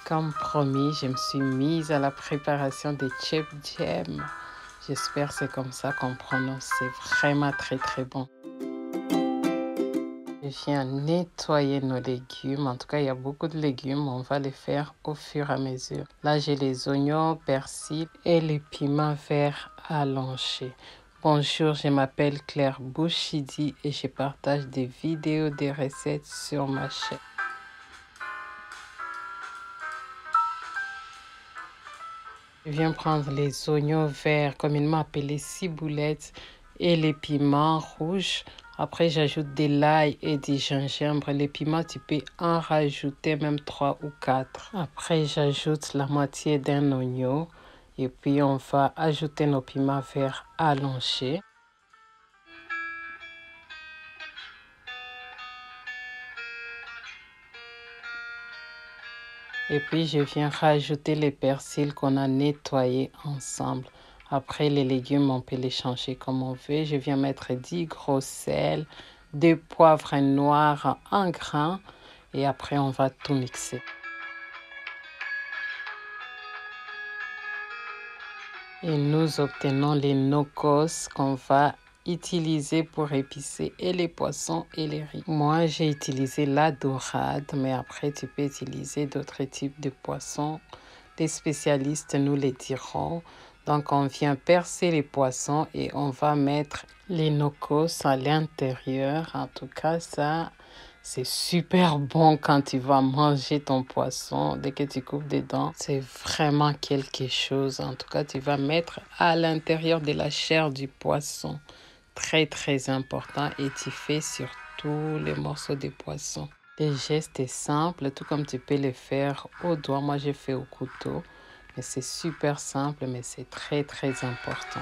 Comme promis, je me suis mise à la préparation des chip jam. J'espère que c'est comme ça qu'on prononce. C'est vraiment très très bon. Je viens nettoyer nos légumes. En tout cas, il y a beaucoup de légumes. On va les faire au fur et à mesure. Là, j'ai les oignons, persil et les piments verts allongés. Bonjour, je m'appelle Claire Bouchidi et je partage des vidéos, des recettes sur ma chaîne. Je viens prendre les oignons verts, communément appelés ciboulettes, et les piments rouges. Après, j'ajoute de l'ail et du gingembre. Les piments, tu peux en rajouter même 3 ou 4. Après, j'ajoute la moitié d'un oignon. Et puis, on va ajouter nos piments verts allongés. Et puis, je viens rajouter les persils qu'on a nettoyés ensemble. Après, les légumes, on peut les changer comme on veut. Je viens mettre 10 gros sel, 2 poivres noirs en grains. Et après, on va tout mixer. Et nous obtenons les nokos qu'on va utiliser pour épicer et les poissons et les riz. Moi, j'ai utilisé la dorade, mais après, tu peux utiliser d'autres types de poissons. Les spécialistes nous les diront. Donc, on vient percer les poissons et on va mettre les nokos à l'intérieur. En tout cas, ça, c'est super bon quand tu vas manger ton poisson. Dès que tu coupes dedans, c'est vraiment quelque chose. En tout cas, tu vas mettre à l'intérieur de la chair du poisson. Très, très important. Et tu fais sur tous les morceaux de poisson. Le geste est simple, tout comme tu peux le faire au doigt. Moi, j'ai fait au couteau. Mais c'est super simple, mais c'est très, très important.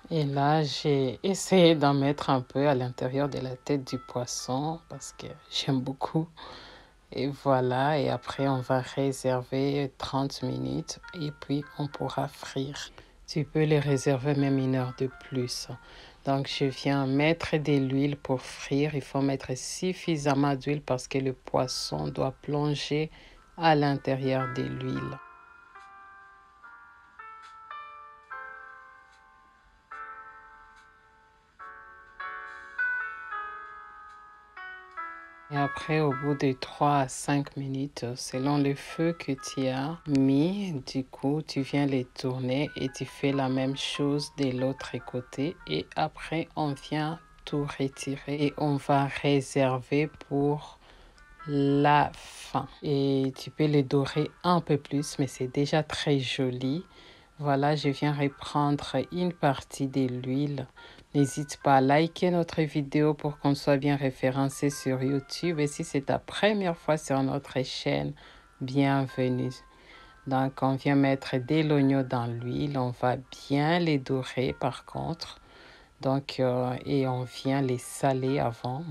Et là, j'ai essayé d'en mettre un peu à l'intérieur de la tête du poisson parce que j'aime beaucoup. Et voilà, et après, on va réserver 30 minutes et puis on pourra frire. Tu peux les réserver même 1 heure de plus. Donc, je viens mettre de l'huile pour frire. Il faut mettre suffisamment d'huile parce que le poisson doit plonger à l'intérieur de l'huile. Et après, au bout de 3 à 5 minutes, selon le feu que tu as mis, du coup, tu viens les tourner et tu fais la même chose de l'autre côté. Et après, on vient tout retirer et on va réserver pour la fin. Et tu peux les dorer un peu plus, mais c'est déjà très joli. Voilà, je viens reprendre une partie de l'huile. N'hésite pas à liker notre vidéo pour qu'on soit bien référencé sur YouTube. Et si c'est ta première fois sur notre chaîne, bienvenue. Donc, on vient mettre de l'oignon dans l'huile. On va bien les dorer par contre. Donc, et on vient les saler avant,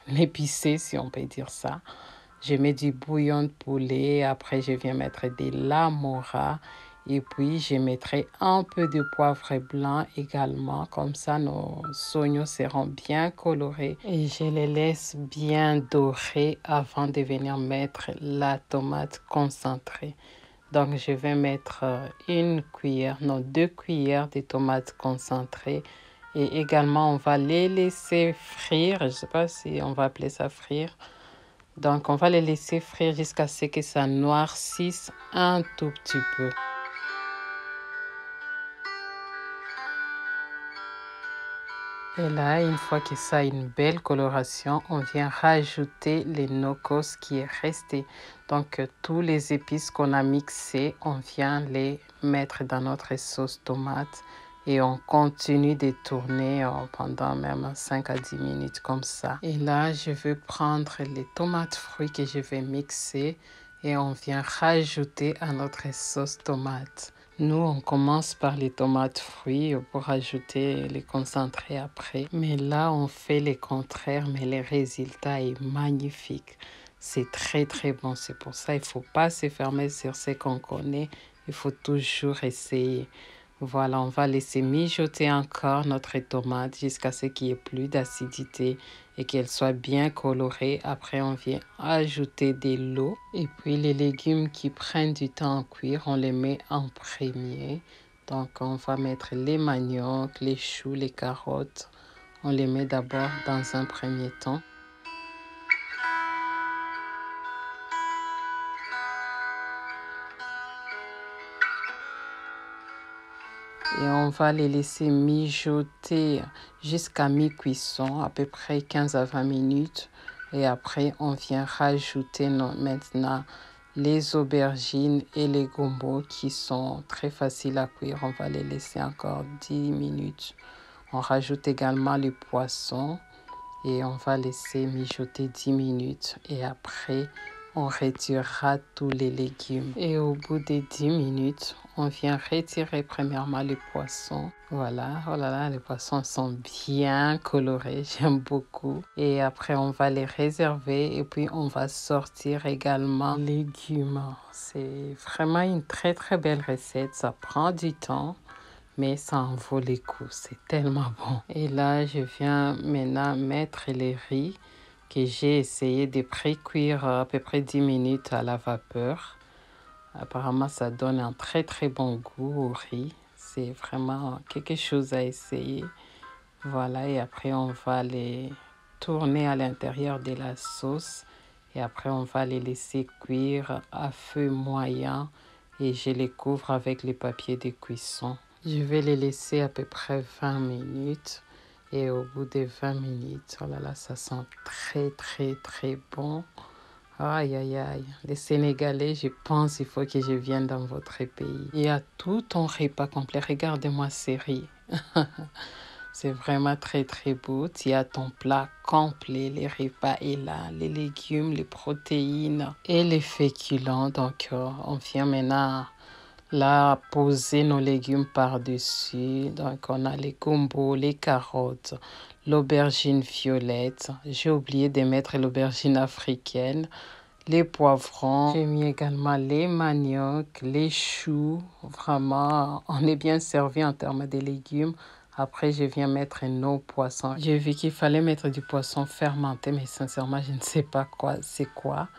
l'épicer si on peut dire ça. Je mets du bouillon de poulet. Après, je viens mettre de l'amora. Et puis, je mettrai un peu de poivre blanc également. Comme ça, nos oignons seront bien colorés. Et je les laisse bien dorer avant de venir mettre la tomate concentrée. Donc, je vais mettre 2 cuillères de tomates concentrées. Et également, on va les laisser frire. Je ne sais pas si on va appeler ça frire. Donc, on va les laisser frire jusqu'à ce que ça noircisse un tout petit peu. Et là, une fois que ça a une belle coloration, on vient rajouter les nokos qui est resté. Donc, tous les épices qu'on a mixés, on vient les mettre dans notre sauce tomate. Et on continue de tourner pendant même 5 à 10 minutes comme ça. Et là, je vais prendre les tomates fruits que je vais mixer et on vient rajouter à notre sauce tomate. Nous, on commence par les tomates fruits pour ajouter les concentrés après. Mais là, on fait le contraire, mais le résultat est magnifique. C'est très, très bon. C'est pour ça qu'il ne faut pas se fermer sur ce qu'on connaît. Il faut toujours essayer. Voilà, on va laisser mijoter encore notre tomate jusqu'à ce qu'il n'y ait plus d'acidité et qu'elle soit bien colorée. Après, on vient ajouter de l'eau. Et puis, les légumes qui prennent du temps à cuire, on les met en premier. Donc, on va mettre les maniocs, les choux, les carottes. On les met d'abord dans un premier temps. Et on va les laisser mijoter jusqu'à mi-cuisson, à peu près 15 à 20 minutes. Et après, on vient rajouter maintenant les aubergines et les gombos qui sont très faciles à cuire. On va les laisser encore 10 minutes. On rajoute également les poissons et on va laisser mijoter 10 minutes. Et après, on retirera tous les légumes. Et au bout des 10 minutes, on vient retirer premièrement les poissons. Voilà, oh là là, les poissons sont bien colorés, j'aime beaucoup. Et après, on va les réserver et puis on va sortir également les légumes. C'est vraiment une très très belle recette, ça prend du temps. Mais ça en vaut les coups, c'est tellement bon. Et là, je viens maintenant mettre les riz que j'ai essayé de pré-cuire à peu près 10 minutes à la vapeur. Apparemment, ça donne un très très bon goût au riz. C'est vraiment quelque chose à essayer. Voilà, et après on va les tourner à l'intérieur de la sauce. Et après, on va les laisser cuire à feu moyen. Et je les couvre avec les papiers de cuisson. Je vais les laisser à peu près 20 minutes. Et au bout de 20 minutes, oh là là, ça sent très, très, très bon. Aïe, aïe, aïe. Les Sénégalais, je pense il faut que je vienne dans votre pays. Il y a tout ton repas complet. Regardez-moi ces riz. C'est vraiment très, très beau. Tu as ton plat complet. Les repas est là. Les légumes, les protéines et les féculents. Donc, on vient maintenant là poser nos légumes par-dessus. Donc, on a les gombos, les carottes, l'aubergine violette. J'ai oublié de mettre l'aubergine africaine, les poivrons. J'ai mis également les maniocs, les choux. Vraiment, on est bien servi en termes de légumes. Après, je viens mettre nos poissons. J'ai vu qu'il fallait mettre du poisson fermenté, mais sincèrement, je ne sais pas quoi c'est quoi.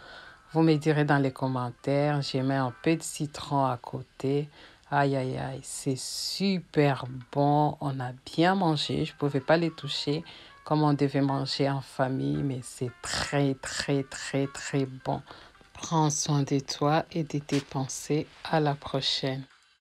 Vous me direz dans les commentaires. J'ai mis un peu de citron à côté. Aïe, aïe, aïe, c'est super bon. On a bien mangé. Je ne pouvais pas les toucher comme on devait manger en famille, mais c'est très, très, très, très bon. Prends soin de toi et de tes pensées. À la prochaine.